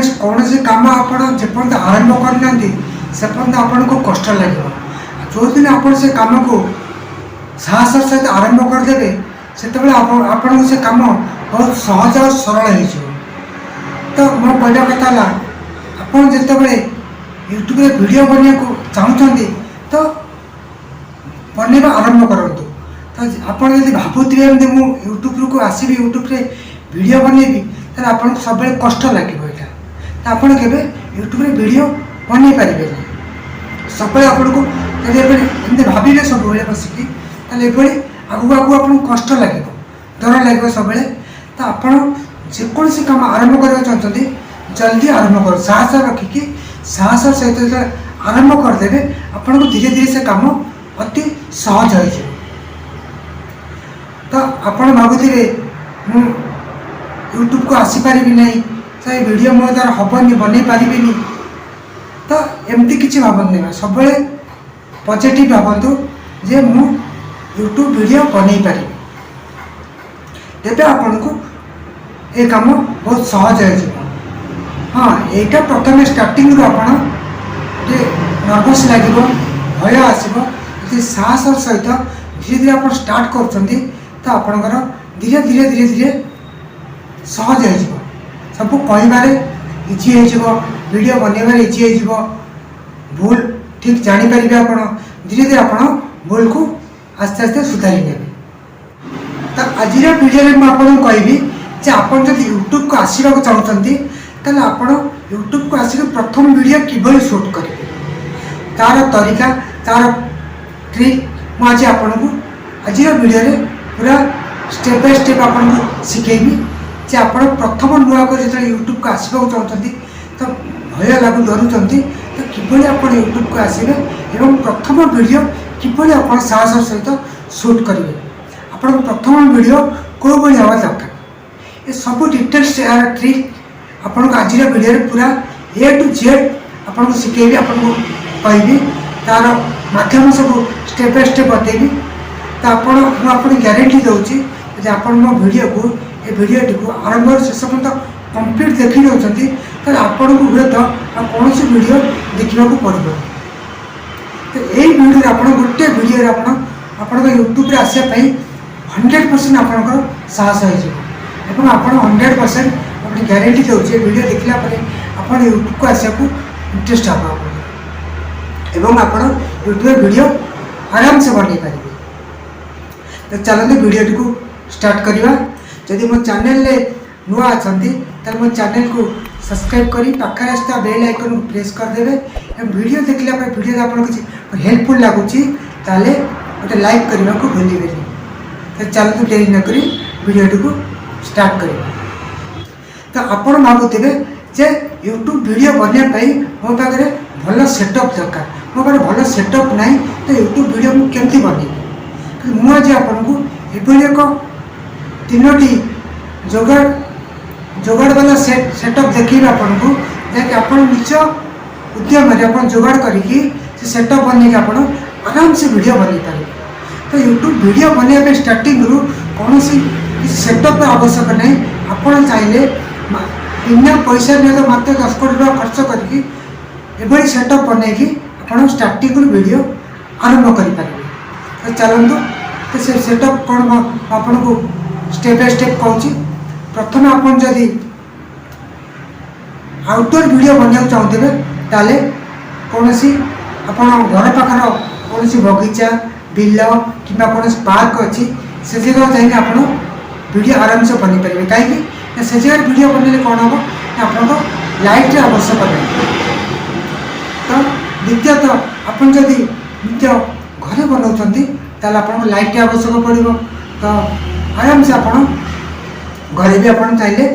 Friends कौन से कम आपड़ जेपर्यंत आरंभ करना से पर्यंत आपन को कष्ट लगे जो दिन आप से कम को साहस सहित आरंभ करदे से आपन से कम बहुत सहज और सरल हो। तो मो कहना कथा है आपड़ जिते यूट्यूब रे वीडियो बनने को चाहते तो बनवा आरंभ करूँ। तो आपड़ जब भावुवे एमती मुझे यूट्यूब को आसबि यूट्यूब रे वीडियो बनैबी तो आपन को सब कष्ट लगे यहाँ तो आपड़ के यूट्यूब रे वीडियो बन पारे सब आपन को एमती भावे सब बसिकी ये आगू आगू आपको कष्ट लगे डर लगे सब तो आपड़ जेकोसी कम आरंभ करना चाहते जल्दी आरंभ कर साहस रखिकी साहस सहित आरंभ करदे आपन को धीरे धीरे से कम अति सहज हो। तो आपड़ भावुवे मु यूट्यूब को आसीपारि नहीं से वीडियो मो द्वारा हेनी बन पारि तो एमती किसी भावना सब पॉजिटिव भावतु जे मु यूट्यूब वीडियो बन पारि तेज आपन को ये कम बहुत सहज हो। हाँ यहाँ प्रथम स्टार्टिंग रू आप नर्भस लगे भय आसो साहस सहित धीरे धीरे आप स्टार्ट कर तो आपणकर धीरे धीरे धीरे धीरे सहज हो सब कहबारे इजी हो वीडियो बनवार इजी हो भूल ठीक जानीपर आप धीरे धीरे आप भूल को आस्ते आस्ते सुधारी ने। तो आज वीडियो में मुझे कहबी जे आप यूट्यूब को आसवा चाहते तेल आप यूट्यूब को आसिक प्रथम वीडियो किभली शूट करेंगे तार तरीका तार ट्रिक मुझे आपको आज वीडियो में पूरा स्टेप बाय स्टेप आपको शिखेबी जे आप प्रथम नुआ को जो यूट्यूब को आसवा चाहते तो भय लागू डरुंच तो किभली आप यूट्यूब को आसवे एवं प्रथम वीडियो किभली आप साहस सहित शूट करेंगे आप प्रथम वीडियो कौ भाई हवा दरकार ये सब डिटेल्स यार ट्रिक आपको आज वीडियो पूरा ए टू जेड आपको शिखेबी आपको कहबी तार माध्यम सब स्टेप बाय स्टेप बतेबी। तो आपको ग्यारंटी दूसरी आप मो वीडियो को ये वीडियोटी को आरंभ शेष पर्यटन कंप्लीट देखी दूसरी तो आपन को हुए तो कौन सी वीडियो देखा पड़ो। तो यही वीडियो आप गोटे वीडियो आप यूट्यूब आसापी 100% आपंकर साहस हो आप 100% अपनी ग्यारंटी दूसरे वीडियो देखला आप यूट्यूब को आसा इंटरेस्ट हम एवं आप यूट्यूब वीडियो आराम से बन पारे। तो चलते वीडियोटी को स्टार्ट करवा। जदि मो चैनल नुआ अच्छा तो मो चैनल को सब्सक्राइब करी पाखे आसता बेल आइकन को प्रेस करदे वीडियो देखला वीडियो आपको किसी हेल्पफुल लगुच ताले गोटे लाइक करने को भूलिए। तो चलते देरी नक वीडियोटी को स्टार्ट करवा। तो आप भावुवे जे यूट्यूब वीडियो बनवाई मो पाखे भल सेटअप दरकार मो पाखे भल सेटअप ना तो यूट्यूब वीडियो मुझे बनैबी मुझे आपको ये एक तीनोटी जोगाड़ जोगाड़ वाला सेटअप देखिए आपको जैसे आप निज उद्यम आप जोगाड़ करके सेटअप बन आप आराम से वीडियो बन पारे। तो यूट्यूब वीडियो बनवाई स्टार्टिंग रू कौन सी सेटअप आवश्यक नहीं आप चाहिए बिना पैसा नहीं तो मात्र 10 कोटी टका खर्च करके सेटअप बनैकी आप स्टार्टिंग वीडियो आरंभ करें। तो चलतु तो से सेटअप कौन आपको स्टेप बाय स्टेप कहूँ। प्रथम आप जदि आउटडोर वीडियो बनवा चाहते ताले कौन सी आप घर पाखर कौन सी बगीचा बिल कि कौन पार्क अच्छी से जगह चाहिए आप वीडियो आराम से बन पारे कहीं से जगह वीडियो बनने कौन हम आपको लाइट आवश्यक नहीं। तो द्वितीयतः आप जदि निज घरे बनाऊँच ताल आपको लाइट आवश्यक पड़ो। तो आराम से आप घरे भी आप चाहिए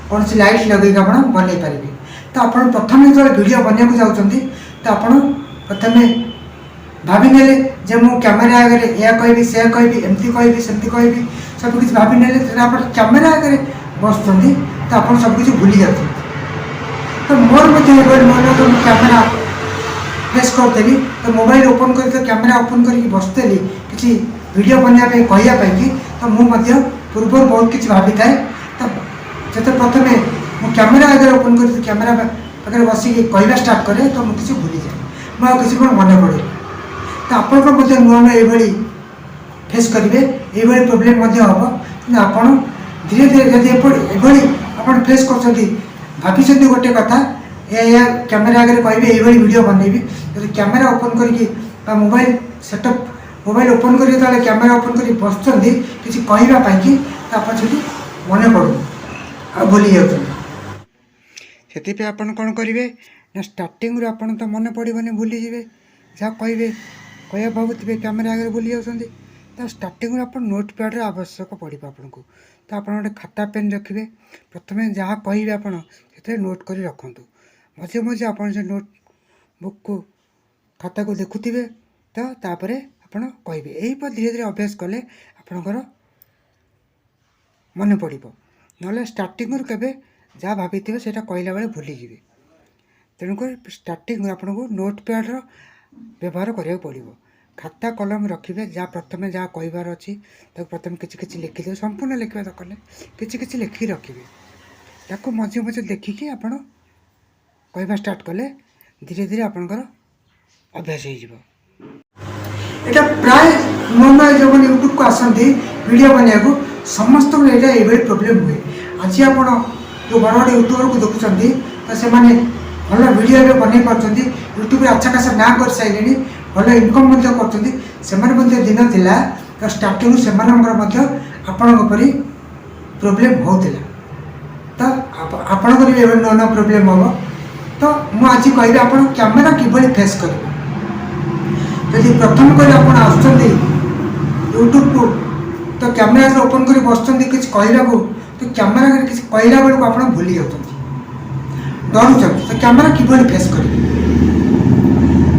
कौन सी लाइट लगे आप बन पारे। तो आप प्रथम जो वीडियो बनवाक चाहते तो आप प्रथम भाभी ने जे मु कैमेरा आगे या कहबी से कहबी एमती कहबी सेमती कहबी सब किसी भाभी ने आप कैमेरा आगे बस तो आप सब किसी भूली जाते। तो मोर मोर कैमेरा प्रेस करदेली तो मोबाइल ओपन कर तो कैमेरा ओपन करके बसदेली किसी वीडियो बनवाई कहवाई कि तो मुझे पूर्व बहुत किसी भावी थाए। तो जो प्रथम ମୁଁ କ୍ୟାମେରା ଆଗରେ ଓପନ୍ କରି କ୍ୟାମେରା ପାଖରେ ବସିକି କହିବା ଷ୍ଟାର୍ଟ କରେ ତ ମୁଁ କିଛି ଭୁଲିଯାଏ, ମୁଁ ଆଉ କିଛି ମୋର ମନେ ପଡ଼େ। ତ ଆପଣଙ୍କର ମଧ୍ୟ ନୂଆ ନୂଆ ଏଇଭଳି ଫେସ୍ କରିବେ, ଏଇଭଳି ପ୍ରୋବ୍ଲେମ୍ ମଧ୍ୟ ହେବ। କିନ୍ତୁ ଆପଣ ଧୀରେ ଧୀରେ ଯଦି ଏଭଳି ଆପଣ ଫେସ୍ କରୁଛନ୍ତି, ଭାବିଛନ୍ତି ଗୋଟେ କଥା ଏହା କ୍ୟାମେରା ଆଗରେ କହିବେ ଏଇଭଳି ଭିଡ଼ିଓ ବନେଇବି, ଯଦି କ୍ୟାମେରା ଓପନ୍ କରିକି ବା ମୋବାଇଲ୍ ସେଟଅପ୍ ମୋବାଇଲ୍ ଓପନ୍ କରି ଯେତେବେଳେ କ୍ୟାମେରା ଓପନ୍ କରି ବସୁଛନ୍ତି କିଛି କହିବା ପାଇଁକି, ତ ଆପଣ ସେଠି ମନେ ପଡ଼ୁନି ଆଉ ଭୁଲି ଯାଉଛନ୍ତି। ସେଥିପାଇଁ ଆପଣ କ'ଣ କରିବେ ନା ଷ୍ଟାର୍ଟିଂରୁ ଆପଣ ତ ମନେ ପଡ଼ିବନି, ଭୁଲିଯିବେ, ଯାହା କହିବେ କହିବାକୁ ଭାବୁଥିବେ କ୍ୟାମେରା ଆଗରେ ଭୁଲି ଯାଉଛନ୍ତି। ତ ଷ୍ଟାର୍ଟିଂରୁ ଆପଣ ନୋଟ୍ ପ୍ୟାଡ଼୍ର ଆବଶ୍ୟକ ପଡ଼ିବ ଆପଣଙ୍କୁ। ତ ଆପଣ ଗୋଟେ ଖାତା ପେନ୍ ରଖିବେ, ପ୍ରଥମେ ଯାହା କହିବେ ଆପଣ ସେଥିରେ ନୋଟ୍ କରି ରଖନ୍ତୁ। ମଝିରେ ମଝିରେ ଆପଣ ସେ ନୋଟ୍ ବୁକ୍କୁ ଖାତାକୁ ଦେଖୁଥିବେ, ତ ତାପରେ ଆପଣ କହିବେ। ଏହିପରି ଧୀରେ ଧୀରେ ଅଭ୍ୟାସ କଲେ ଆପଣଙ୍କର ମନେ ପଡ଼ିବ। ନହେଲେ ଷ୍ଟାର୍ଟିଂରୁ କେବେ ଯାହା ଭାବିଥିବେ ସେଇଟା କହିଲା ବେଳେ ଭୁଲିଯିବେ। ତେଣୁକରି ଷ୍ଟାର୍ଟିଂରୁ ଆପଣଙ୍କୁ ନୋଟ୍ ପ୍ୟାଡ଼୍ର ବ୍ୟବହାର କରିବାକୁ ପଡ଼ିବ। ଖାତା କଲମ ରଖିବେ, ପ୍ରଥମେ ଯାହା କହିବାର ଅଛି ତାକୁ ପ୍ରଥମେ କିଛି କିଛି ଲେଖିଦେବେ, ସମ୍ପୂର୍ଣ୍ଣ ଲେଖିବା ଦରକାର ନାହିଁ, କିଛି କିଛି ଲେଖିକି ରଖିବେ। ତାକୁ ମଝିରେ ମଝିରେ ଦେଖିକି ଆପଣ କହିବା ଷ୍ଟାର୍ଟ କଲେ ଧୀରେ ଧୀରେ ଆପଣଙ୍କର ଅଭ୍ୟାସ ହେଇଯିବ। এটা ପ୍ରାୟ ନୂଆ ନୂଆ ଯେଉଁମାନେ ୟୁଟ୍ୟୁବକୁ ଆସନ୍ତି ଭିଡ଼ିଓ ବନେଇବାକୁ, ସମସ୍ତଙ୍କୁ ଏଇଟା ଏଇଭଳି ପ୍ରୋବ୍ଲେମ୍ ହୁଏ। ଆଜି ଆପଣ ଯେଉଁ ବଡ଼ ବଡ଼ ୟୁଟ୍ୟୁବରକୁ ଦେଖୁଛନ୍ତି, ତ ସେମାନେ ଭଲ ଭିଡ଼ିଓ ଏବେ ବନେଇ ପାରୁଛନ୍ତି, ୟୁଟ୍ୟୁବରେ ଆଚ୍ଛା ଖାସା ନାଁ କରିସାରିଲେଣି, ଭଲ ଇନକମ୍ ମଧ୍ୟ କରୁଛନ୍ତି। ସେମାନେ ମଧ୍ୟ ଦିନ ଥିଲା ତ ଷ୍ଟାର୍ଟିଂରୁ ସେମାନଙ୍କର ମଧ୍ୟ ଆପଣଙ୍କ ପରି ପ୍ରୋବ୍ଲେମ୍ ହେଉଥିଲା। ତ ଆପଣଙ୍କର ବି ଏବେ ନୂଆ ନୂଆ ପ୍ରୋବ୍ଲେମ୍ ହେବ। ତ ମୁଁ ଆଜି କହିବି ଆପଣ କ୍ୟାମେରା କିଭଳି ଫେସ୍ କରିବେ। ଯଦି ପ୍ରଥମ କରି ଆପଣ ଆସୁଛନ୍ତି ୟୁଟ୍ୟୁବକୁ, ତ କ୍ୟାମେରା ଓପନ୍ କରି ବସୁଛନ୍ତି କିଛି କହିବାକୁ, ତ କ୍ୟାମେରାରେ କିଛି କହିଲା ବେଳକୁ ଆପଣ ଭୁଲି ଯାଉଛନ୍ତି, ଡରୁଛନ୍ତି। ତ କ୍ୟାମେରା କିଭଳି ଫେସ୍ କରିବେ,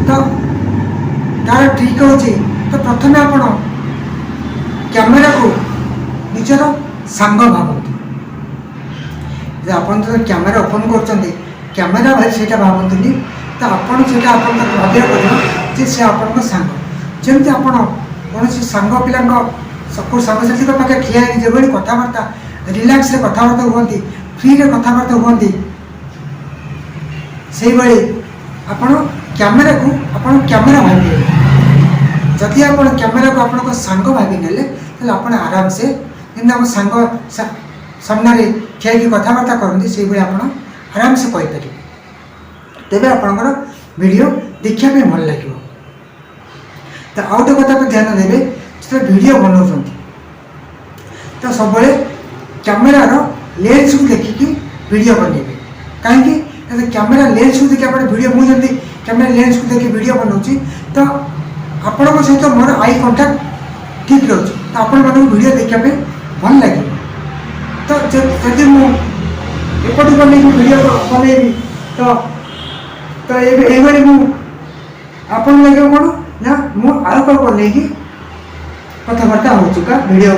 ତ ତାର ଟ୍ରିକ୍ ହେଉଛି, ତ ପ୍ରଥମେ ଆପଣ କ୍ୟାମେରାକୁ ନିଜର ସାଙ୍ଗ ଭାବନ୍ତୁ। ଯେ ଆପଣ ଯେତେବେଳେ କ୍ୟାମେରା ଓପନ୍ କରୁଛନ୍ତି, କ୍ୟାମେରା ଭାଇ ସେଇଟା ଭାବନ୍ତୁନି, ତ ଆପଣ ସେଇଟା ଆପଣ ତାକୁ ଭାବିବାକୁ ପଡ଼ିବ ଯେ ସେ ଆପଣଙ୍କ ସାଙ୍ଗ। ଯେମିତି ଆପଣ କୌଣସି ସାଙ୍ଗ ପିଲାଙ୍କ ସାଙ୍ଗସାଥିଙ୍କ ପାଖରେ ଠିଆ ହେଇକି ଯେଭଳି କଥାବାର୍ତ୍ତା ରିଲାକ୍ସରେ କଥାବାର୍ତ୍ତା ହୁଅନ୍ତି, ଫ୍ରିରେ କଥାବାର୍ତ୍ତା ହୁଅନ୍ତି, ସେଇଭଳି ଆପଣ କ୍ୟାମେରାକୁ ଆପଣ କ୍ୟାମେରା ଭାବିବେ। ଯଦି ଆପଣ କ୍ୟାମେରାକୁ ଆପଣଙ୍କ ସାଙ୍ଗ ଭାବି ନେଲେ, ତାହେଲେ ଆପଣ ଆରାମସେ ଯେମିତି ଆମ ସାଙ୍ଗ ସାମ୍ନାରେ ଠିଆ ହେଇକି କଥାବାର୍ତ୍ତା କରନ୍ତି, ସେଇଭଳି ଆପଣ ଆରାମସେ କହିପାରିବେ। ତେବେ ଆପଣଙ୍କର ଭିଡ଼ିଓ ଦେଖିବା ପାଇଁ ଭଲ ଲାଗିବ। ତ ଆଉ ଗୋଟେ କଥା ଆପଣ ଧ୍ୟାନ ଦେବେ, ଯେତେବେଳେ ଭିଡ଼ିଓ ବନାଉଛନ୍ତି ତ ସବୁବେଳେ କ୍ୟାମେରାର ଲେନ୍ସକୁ ଦେଖିକି ଭିଡ଼ିଓ ବନେଇବେ। କାହିଁକି ନା କ୍ୟାମେରା ଲେନ୍ସକୁ ଦେଖି ଆପଣ ଭିଡ଼ିଓ, ମୁଁ ଯେମିତି କ୍ୟାମେରା ଲେନ୍ସକୁ ଦେଖି ଭିଡ଼ିଓ ବନାଉଛି, ତ ଆପଣଙ୍କ ସହିତ ମୋର ଆଇ କଣ୍ଟାକ୍ଟ ଠିକ୍ ରହୁଛି, ତ ଆପଣମାନଙ୍କୁ ଭିଡ଼ିଓ ଦେଖିବା ପାଇଁ ଭଲ ଲାଗିବ। ତ ଯଦି ମୁଁ ଏପଟୁ ବନେଇକି ଭିଡ଼ିଓ ବନେଇବି, ତ ଏଇଭଳି ମୁଁ ଆପଣ ଲାଗିବ କ'ଣ ନା ମୁଁ ଆଉ କାହାକୁ ବନେଇକି କଥାବାର୍ତ୍ତା ହେଉଛି କା ଭିଡ଼ିଓ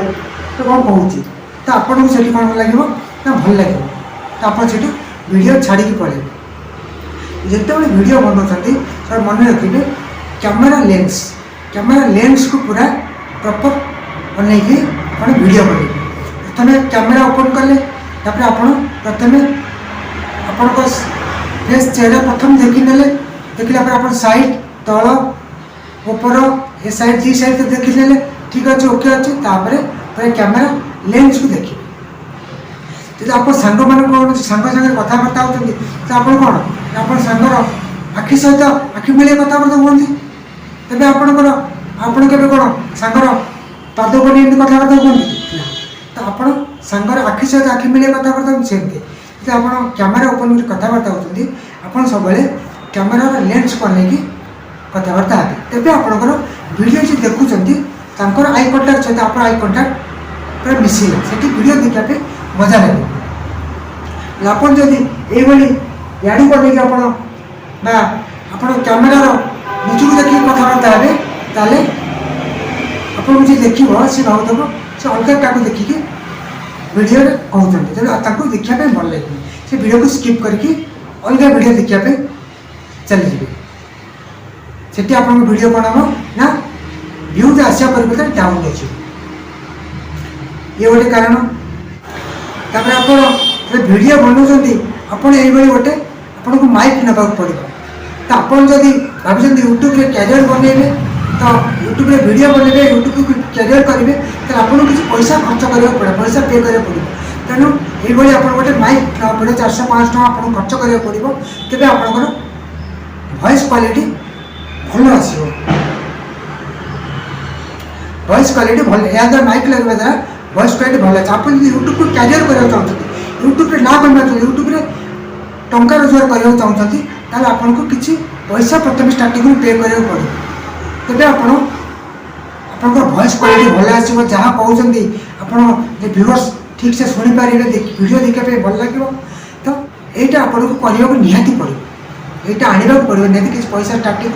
ତ କ'ଣ କହୁଛି, ତ ଆପଣଙ୍କୁ ସେଠି କ'ଣ ଲାଗିବ ନା ଭଲ ଲାଗିବ। ତ ଆପଣ ସେଠି ଭିଡ଼ିଓ ଛାଡ଼ିକି ପଳାଇବେ। ଯେତେବେଳେ ଭିଡ଼ିଓ ବନାଉଛନ୍ତି ସେଟା ମନେ ରଖିବେ କ୍ୟାମେରା ଲେନ୍ସକୁ ପୁରା ପ୍ରପର୍ ବନେଇକି ଆପଣ ଭିଡ଼ିଓ ବନେଇବେ। ପ୍ରଥମେ କ୍ୟାମେରା ଓପନ୍ କଲେ, ତାପରେ ଆପଣ ପ୍ରଥମେ ଆପଣଙ୍କ ଫେସ୍ ଚେହେରା ପ୍ରଥମେ ଦେଖିନେଲେ, ଦେଖିଲା ପରେ ଆପଣ ସାଇଡ଼୍ ତଳ ଉପର ଏ ସାଇଡ଼୍ ଦୁଇ ସାଇଡ଼୍ ଦେଖିନେଲେ, ଠିକ୍ ଅଛି, ଓକେ ଅଛି। ତାପରେ କ୍ୟାମେରା ଲେନ୍ସକୁ ଦେଖିବେ। ଯଦି ଆପଣ ସାଙ୍ଗମାନଙ୍କ କୌଣସି ସାଙ୍ଗ ସାଙ୍ଗରେ କଥାବାର୍ତ୍ତା ହେଉଛନ୍ତି, ତ ଆପଣ କ'ଣ ଆପଣ ସାଙ୍ଗର ଆଖି ସହିତ ଆଖି ମିଳେଇ କଥାବାର୍ତ୍ତା ହୁଅନ୍ତି। ତେବେ ଆପଣ କେବେ କ'ଣ ସାଙ୍ଗର ପାଦ ବନେଇ ଏମିତି କଥାବାର୍ତ୍ତା ହୁଅନ୍ତି ନା, ତ ଆପଣ ସାଙ୍ଗର ଆଖି ସହିତ ଆଖି ମିଳେଇ କଥାବାର୍ତ୍ତା ହୁଅନ୍ତି। ସେମିତି ଯଦି ଆପଣ କ୍ୟାମେରା ଓପନ୍ କରି କଥାବାର୍ତ୍ତା ହେଉଛନ୍ତି, ଆପଣ ସବୁବେଳେ କ୍ୟାମେରାର ଲେନ୍ସକୁ ଅନେଇକି କଥାବାର୍ତ୍ତା ହେବେ। ତେବେ ଆପଣଙ୍କର ଭିଡ଼ିଓ ଯିଏ ଦେଖୁଛନ୍ତି ତାଙ୍କର ଆଇ କଣ୍ଟାକ୍ଟ ସହିତ ଆପଣ ଆଇ କଣ୍ଟାକ୍ଟ ପୁରା ମିଶିଲା, ସେଠି ଭିଡ଼ିଓ ଦେଖିବା ପାଇଁ ମଜା ଲାଗେ। ଆପଣ ଯଦି ଏଇଭଳି ୟାଡ଼ୁ ବନେଇକି ଆପଣ ବା ଆପଣ କ୍ୟାମେରାର ନିଜକୁ ଦେଖିକି କଥାବାର୍ତ୍ତା ହେବେ, ତାହେଲେ ଆପଣଙ୍କୁ ଯିଏ ଦେଖିବ ସେ ଭାବୁଥିବ ସେ ଅଲଗା କାହାକୁ ଦେଖିକି ଭିଡ଼ିଓରେ କହୁଛନ୍ତି, ତେଣୁ ତାଙ୍କୁ ଦେଖିବା ପାଇଁ ଭଲ ଲାଗିବ। ସେ ଭିଡ଼ିଓକୁ ସ୍କିପ୍ କରିକି ଅଲଗା ଭିଡ଼ିଓ ଦେଖିବା ପାଇଁ ଚାଲିଯିବେ। ସେଠି ଆପଣଙ୍କ ଭିଡ଼ିଓ କ'ଣ ହେବ ନା ଭ୍ୟୁଜ୍ ଆସିବା ପରିବର୍ତ୍ତେ ଡାଉନ୍ ହେଇଯିବ। ଇଏ ଗୋଟେ କାରଣ। ତାପରେ ଆପଣ वीडियो बनाऊँच आपड़ ये गोटे आपन को माइक ना पड़ो तो आप भाई यूट्यूब कैरियर बनइबे तो यूट्यूब वीडियो बनइबे यूट्यूब कैरियर करेंगे तो आपको किसी पैसा खर्च करा पड़े पैसा पे करा पड़ो तेणु ये आप गोटे माइक ना पड़े 400-500 टका आपको खर्च करा पड़ो तेज आपंकर वॉइस क्वालिटी भल आसो वॉइस क्वालिटी भल या द्वारा माइक लगे द्वारा वॉइस क्वालिटी भल आज आप यूट्यूब को कैरियर करने चाहते यूट्यूब ना बनवा यूट्यूब टंका रोजगार करने चाहते ताल आपको किसी पैसा प्रथम स्टार्टिंग पे करा पड़ो तेज आप वॉइस क्वालिटी भल आसो जहाँ कहते आप व्यूअर्स ठीक से शुणी पारे वीडियो देखा भल लगे तो यहाँ आपको करने निहाती पड़ो यहाँ आने पड़ो निहाती किसी पैसा स्टार्टिंग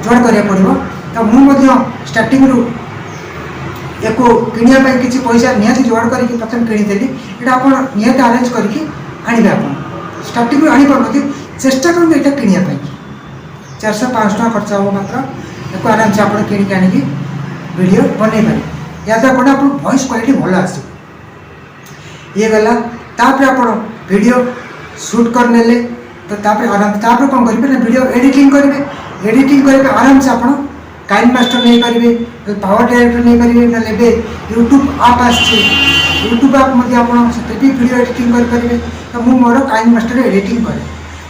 जोड़ करा पड़ो तो मुझे स्टार्टिंग या किनापी किसी पैसा निहाती जोड़ करके प्रथम किनीदेली यहाँ आप निहाती आरेंज करके आने आप स्टार्टिंग आनी पार्टी चेष्टा करेंगे यहाँ किनापी 400-500 टका खर्च हम मात्र या आराम से आप किणिक आनिकी वीडियो बनई पारे या द्वारा कौन आप वॉइस क्वालिटी भल आस ये गला तापर आप वीडियो शूट करने तो आराम तापर कौन करेंगे वीडियो एडिटिंग करेंगे आराम से आप काइन मास्टर नहीं पारे पावर डायरेक्टर नहीं पारे ना यूट्यूब आप यूट्यूब आप वीडियो एडिटिंग करेंगे तो मुझे मोर काइन मास्टर एडिटिंग करे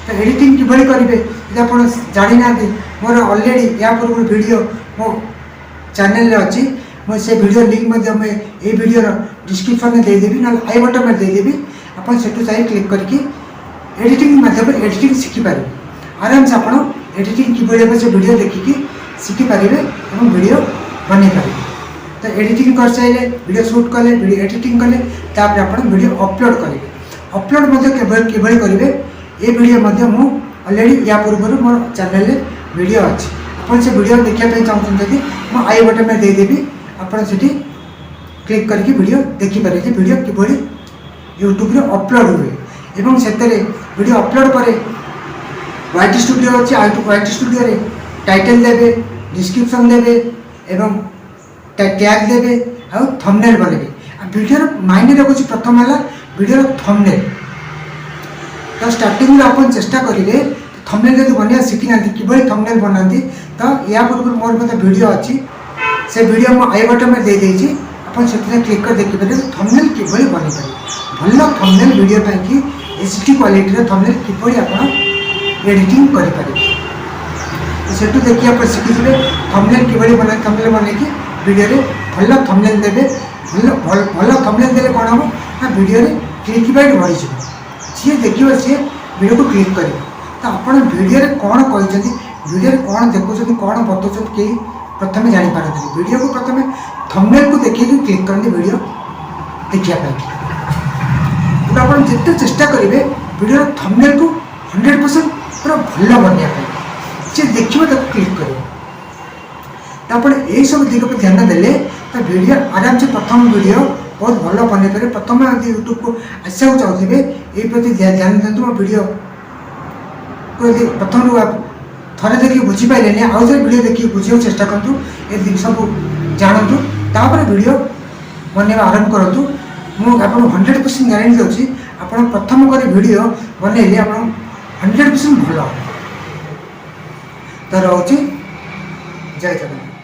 तो एडिटिंग किभली करेंगे यदि आप जानी ना मोर ऑलरेडी या पूर्व वीडियो मो चैनल अच्छी मुझे वीडियो लिंक मैं ये वीडियो डिस्क्रिप्शन में देदेवी ना आई बटन में देदेवी आप क्लिक करके एडिटिंग माध्यम एडिटिंग शिखिपारे आराम से आप एडिटिंग किभली से वीडियो देखिकी शिखिपारे और वीडियो बन पारे तो एडिटिंग कर सारे वीडियो शूट कले वीडियो एडिटिंग कले तापर आप वीडियो अपलोड करेंगे अपलोड किभली करेंगे ये वीडियो मु ऑलरेडी या पूर्व मोर चैनल वीडियो अच्छी आप से वीडियो देखापी चाहते मुझे आई बटन में देदेवी आप क्लिक करके वीडियो देखिपारे वीडियो किभली यूट्यूब अपलोड हुए और से वीडियो अपलोड पर वाईटी स्टूडियो अच्छी वाईटी स्टूडियो टाइटल देवे डिस्क्रिप्शन देवे एवं टैग देवे आउ थंबनेल बनइबे वीडियो माइंड रखुची प्रथम है वीडियो थंबनेल तो स्टार्टिंग आप चेष्टा करेंगे थंबनेल जब बनवा शिखी ना कि थंबनेल बनाती तो या पूर्व मोर मतलब वीडियो अच्छी से वीडियो मुझे आई बटन में दे देती आप क्लिक कर देखिए थंबनेल किभली बन पारे भल थंबनेल वीडियो कि HD क्वालिटी थंबनेल किभली आप एडिटिंग करें से देखिए आप शिखिथे थंबनेल किभली बना थंबनेल बनईकि वीडियो भल थंबनेल देवे भल थंबनेल देले कौन हम ना वीडियो क्लिक बैट बढ़ी सी देखिए सी वीडियो को क्लिक कर तो आप वीडियो कौन कहते वीडियो कौन देखुं कौन बताऊँ कहीं प्रथम जापारती वीडियो को प्रथम थंबनेल को देखिए क्लिक करते वीडियो देखापी तो आप जिते चेष्टा करेंगे वीडियो थंबनेल को 100% पूरा भल बनवाई सी देखिए तो क्लिक कर तो आप यही सब दिग पर ध्यान देले तो वीडियो आराम से प्रथम वीडियो बहुत भल बन पारे प्रथम यदि यूट्यूब को आसा चाहते ये प्रति ध्यान दिखाँ वीडियो को यदि प्रथम थे देखिए बुझीपारे आउ थे वीडियो देखिए बुझे चेष्टा करूँ ये सब जानतु तापर वीडियो बनवा आरंभ करूँ मुझे 100% गारंटी दूसरी आप प्रथम कर वीडियो बनइले आप 100% भल तो रोचे जय जगन्नाथ।